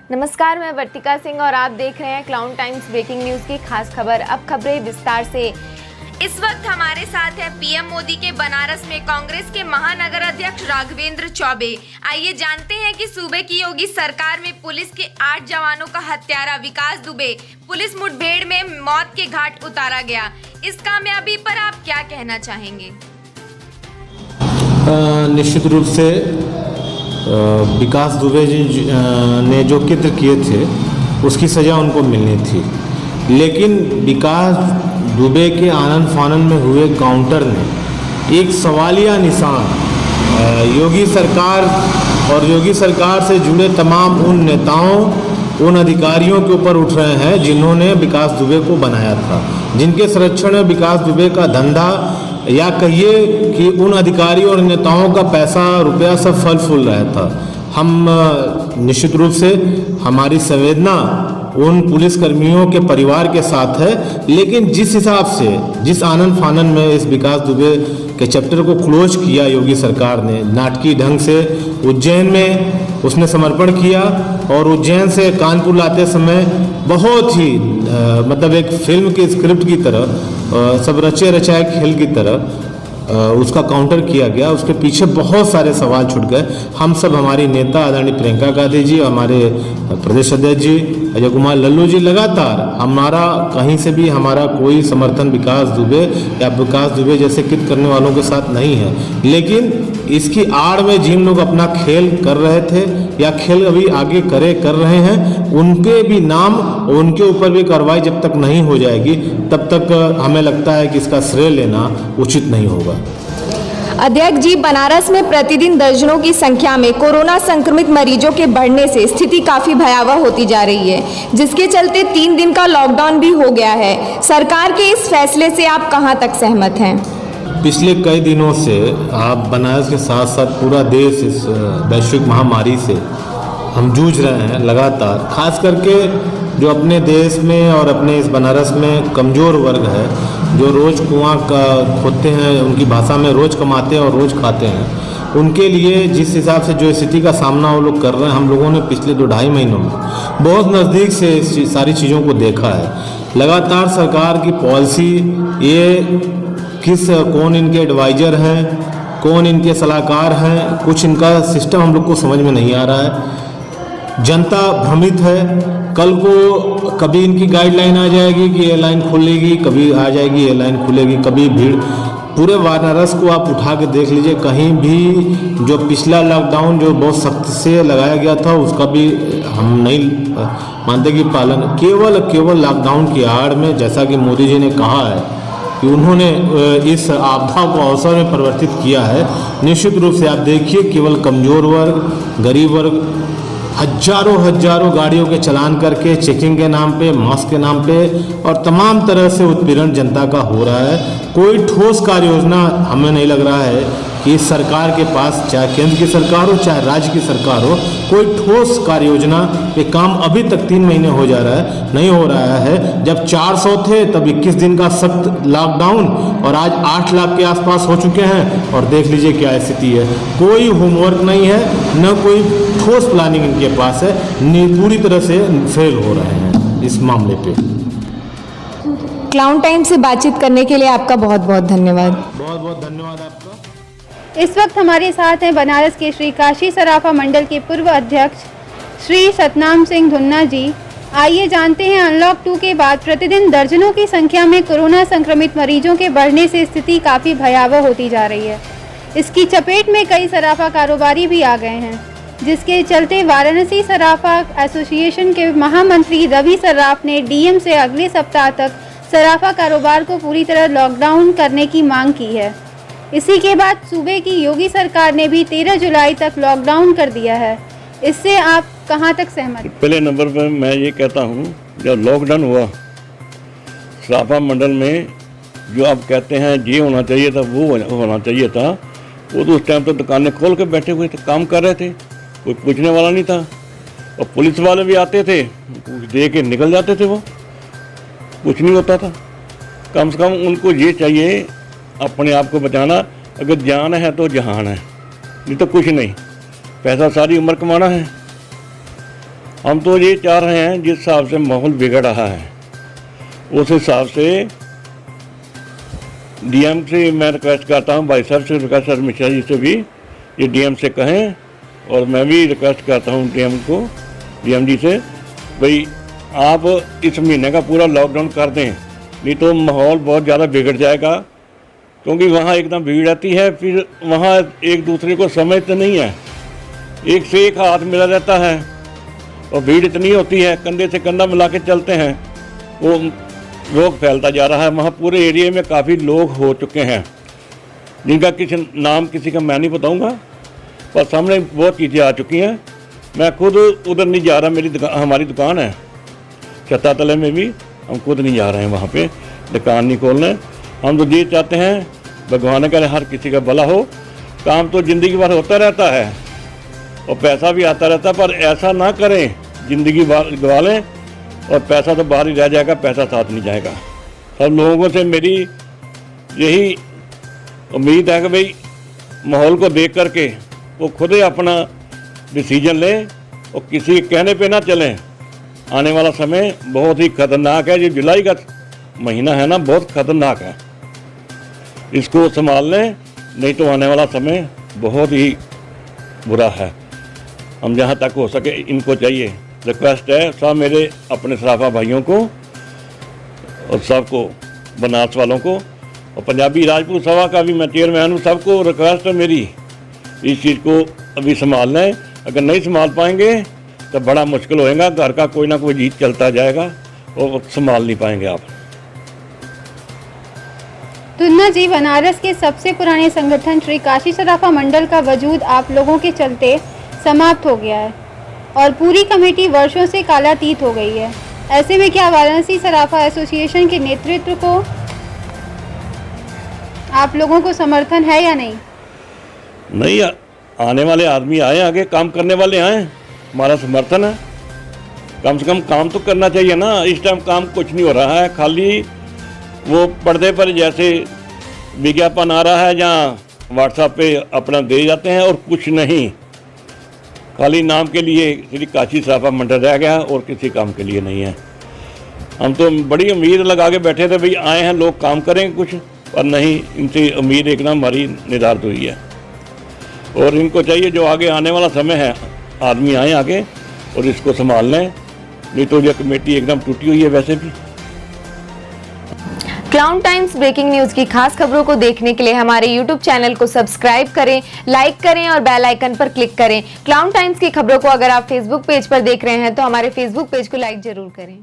नमस्कार, मैं वर्तिका सिंह और आप देख रहे हैं क्लाउन टाइम्स ब्रेकिंग न्यूज की खास खबर। अब खबरें विस्तार से। इस वक्त हमारे साथ है पीएम मोदी के बनारस में कांग्रेस के महानगर अध्यक्ष राघवेंद्र चौबे। आइए जानते हैं कि सूबे की योगी सरकार में पुलिस के 8 जवानों का हत्यारा विकास दुबे पुलिस मुठभेड़ में मौत के घाट उतारा गया। इस कामयाबी पर आप क्या कहना चाहेंगे? निश्चित रूप से विकास दुबे जी ने जो कृत्य किए थे उसकी सज़ा उनको मिलनी थी, लेकिन विकास दुबे के आनन फानन में हुए काउंटर ने एक सवालिया निशान योगी सरकार और योगी सरकार से जुड़े तमाम उन नेताओं, उन अधिकारियों के ऊपर उठ रहे हैं जिन्होंने विकास दुबे को बनाया था, जिनके संरक्षण में विकास दुबे का धंधा या कहिए कि उन अधिकारियों और नेताओं का पैसा रुपया सब फल फूल रहा था। हम निश्चित रूप से हमारी संवेदना उन पुलिसकर्मियों के परिवार के साथ है, लेकिन जिस हिसाब से जिस आनन फानन में इस विकास दुबे के चैप्टर को क्लोज किया योगी सरकार ने, नाटकीय ढंग से उज्जैन में उसने समर्पण किया और उज्जैन से कानपुर लाते समय बहुत ही मतलब एक फिल्म की स्क्रिप्ट की तरह सब रचे रचाए खेल की तरह उसका काउंटर किया गया। उसके पीछे बहुत सारे सवाल छूट गए। हम सब, हमारी नेता आदरणीय प्रियंका गांधी जी, हमारे प्रदेश अध्यक्ष जी अजय कुमार लल्लू जी, लगातार हमारा कहीं से भी हमारा कोई समर्थन विकास दुबे या विकास दुबे जैसे कृत्य करने वालों के साथ नहीं है, लेकिन इसकी आड़ में जिन लोग अपना खेल कर रहे थे या खेल अभी आगे कर रहे हैं, उनके भी नाम, उनके ऊपर भी कार्रवाई जब तक नहीं हो जाएगी तब तक हमें लगता है कि इसका श्रेय लेना उचित नहीं होगा। अध्यक्ष जी, बनारस में प्रतिदिन दर्जनों की संख्या में कोरोना संक्रमित मरीजों के बढ़ने से स्थिति काफी भयावह होती जा रही है, जिसके चलते 3 दिन का लॉकडाउन भी हो गया है। सरकार के इस फैसले से आप कहां तक सहमत हैं? पिछले कई दिनों से आप बनारस के साथ साथ पूरा देश इस वैश्विक महामारी से हम जूझ रहे हैं लगातार। खास करके जो अपने देश में और अपने इस बनारस में कमज़ोर वर्ग है, जो रोज़ कुआं का खोदते हैं, उनकी भाषा में रोज़ कमाते हैं और रोज़ खाते हैं, उनके लिए जिस हिसाब से जो स्थिति का सामना वो लोग कर रहे हैं, हम लोगों ने पिछले 2-2.5 महीनों में बहुत नज़दीक से सारी चीज़ों को देखा है। लगातार सरकार की पॉलिसी, ये कौन इनके एडवाइज़र हैं, कौन इनके सलाहकार हैं, कुछ इनका सिस्टम हम लोग को समझ में नहीं आ रहा है। जनता भ्रमित है। कल को कभी इनकी गाइडलाइन आ जाएगी कि ये लाइन खुलेगी, कभी आ जाएगी ये लाइन खुलेगी, कभी भीड़। पूरे बनारस को आप उठा के देख लीजिए, कहीं भी जो पिछला लॉकडाउन जो बहुत सख्त से लगाया गया था उसका भी हम नहीं मानते कि पालन, केवल लॉकडाउन की आड़ में, जैसा कि मोदी जी ने कहा है कि उन्होंने इस आपदा को अवसर में परिवर्तित किया है। निश्चित रूप से आप देखिए, केवल कमज़ोर वर्ग, गरीब वर्ग हजारों गाड़ियों के चलान करके चेकिंग के नाम पे, मास्क के नाम पे और तमाम तरह से उत्पीड़न जनता का हो रहा है। कोई ठोस कार्य योजना हमें नहीं लग रहा है कि सरकार के पास, चाहे केंद्र की सरकार हो चाहे राज्य की सरकार हो, कोई ठोस कार्य योजना, ये काम अभी तक 3 महीने हो जा रहा है, नहीं हो रहा है। जब 400 थे तब 21 दिन का सख्त लॉकडाउन और आज 8 लाख के आसपास हो चुके हैं और देख लीजिए क्या स्थिति है। कोई होमवर्क नहीं है, न कोई ठोस प्लानिंग इनके पास है, पूरी तरह से फेल हो रहे हैं इस मामले पे। क्लाउन टाइम से बातचीत करने के लिए आपका बहुत बहुत धन्यवाद। बहुत बहुत धन्यवाद आपका। इस वक्त हमारे साथ हैं बनारस के श्री काशी सराफा मंडल के पूर्व अध्यक्ष श्री सतनाम सिंह धुन्ना जी। आइए जानते हैं, अनलॉक 2 के बाद प्रतिदिन दर्जनों की संख्या में कोरोना संक्रमित मरीजों के बढ़ने से स्थिति काफ़ी भयावह होती जा रही है। इसकी चपेट में कई सराफा कारोबारी भी आ गए हैं, जिसके चलते वाराणसी सराफा एसोसिएशन के महामंत्री रवि सर्राफ ने डीएम से अगले सप्ताह तक सराफा कारोबार को पूरी तरह लॉकडाउन करने की मांग की है। इसी के बाद सूबे की योगी सरकार ने भी 13 जुलाई तक लॉकडाउन कर दिया है। इससे आप कहां तक सहमत? पहले नंबर पर मैं ये कहता हूं, जब लॉकडाउन हुआ सराफा मंडल में, जो आप कहते हैं ये होना चाहिए था, वो होना चाहिए था। वो तो उस टाइम तो दुकानें खोल के बैठे हुए थे, काम कर रहे थे, कोई पूछने वाला नहीं था। और पुलिस वाले भी आते थे, दे के निकल जाते थे, वो कुछ नहीं होता था। कम से कम उनको ये चाहिए अपने आप को बचाना। अगर जान है तो जहान है, नहीं तो कुछ नहीं। पैसा सारी उम्र कमाना है, हम तो ये चाह रहे हैं जिस हिसाब से माहौल बिगड़ रहा है उस हिसाब से डीएम से मैं रिक्वेस्ट करता हूँ, भाई साहब से रिक्वेस्ट, मिश्रा जी से भी ये डीएम से कहें, और मैं भी रिक्वेस्ट करता हूँ डीएम जी से, भाई आप इस महीने का पूरा लॉकडाउन कर दें, नहीं तो माहौल बहुत ज़्यादा बिगड़ जाएगा। क्योंकि वहाँ एकदम भीड़ आती है, फिर वहाँ एक दूसरे को समझते नहीं है, एक से एक हाथ मिला रहता है और भीड़ इतनी होती है, कंधे से कंधा मिला के चलते हैं, वो रोग फैलता जा रहा है। वहाँ पूरे एरिया में काफ़ी लोग हो चुके हैं जिनका किसी का मैं नहीं बताऊँगा, पर सामने बहुत चीज़ें आ चुकी हैं। मैं खुद उधर नहीं जा रहा, हमारी दुकान है छत्ता तले में भी, हम खुद नहीं जा रहे हैं वहाँ पे दुकान नहीं खोलने। हम तो ये चाहते हैं भगवान करे हर किसी का भला हो। काम तो ज़िंदगी भर होता रहता है और पैसा भी आता रहता है, पर ऐसा ना करें ज़िंदगी गवा लें और पैसा तो बाहर ही रह जाएगा, पैसा साथ नहीं जाएगा। सब लोगों से मेरी यही उम्मीद है कि भाई माहौल को देख करके वो खुद ही अपना डिसीजन लें और किसी के कहने पे ना चलें। आने वाला समय बहुत ही खतरनाक है, ये जुलाई का महीना है ना, बहुत खतरनाक है, इसको संभाल लें, नहीं तो आने वाला समय बहुत ही बुरा है। हम जहाँ तक हो सके इनको चाहिए, रिक्वेस्ट है सब मेरे अपने सराफा भाइयों को और सबको, बनारस वालों को और पंजाबी राजपूत सभा का भी मैं चेयरमैन हूँ, सबको रिक्वेस्ट है मेरी, इस चीज़ को अभी संभाल लें। अगर नहीं संभाल पाएंगे तो बड़ा मुश्किल होएगा, घर का कोई ना कोई जीत चलता जाएगा और संभाल नहीं पाएंगे आप। धुन्ना जी, बनारस के सबसे पुराने संगठन श्री काशी सराफा मंडल का वजूद आप लोगों के चलते समाप्त हो गया है और पूरी कमेटी वर्षों से कालातीत हो गई है। ऐसे में क्या वाराणसी सराफा एसोसिएशन के नेतृत्व को आप लोगों को समर्थन है या नहीं? नहीं, आने वाले आदमी आए, आगे काम करने वाले आए, हमारा समर्थन है। कम से कम काम तो करना चाहिए ना। इस टाइम काम कुछ नहीं हो रहा है, खाली वो पर्दे पर जैसे विज्ञापन आ रहा है जहाँ व्हाट्सएप पे अपना दे जाते हैं और कुछ नहीं, खाली नाम के लिए श्री काशी सराफा मंडल रह गया और किसी काम के लिए नहीं है। हम तो बड़ी उम्मीद लगा के बैठे थे भाई आए हैं लोग काम करेंगे कुछ, पर नहीं, इनसे उम्मीद एकदम हमारी निर्धारित हुई है। और इनको चाहिए जो आगे आने वाला समय है आदमी आए आगे और इसको संभाल लें, नहीं तो ये कमेटी एकदम टूटी हुई है वैसे भी। क्लाउन टाइम्स ब्रेकिंग न्यूज की खास खबरों को देखने के लिए हमारे YouTube चैनल को सब्सक्राइब करें, लाइक करें और बेल आइकन पर क्लिक करें। क्लाउन टाइम्स की खबरों को अगर आप फेसबुक पेज पर देख रहे हैं तो हमारे फेसबुक पेज को लाइक जरूर करें।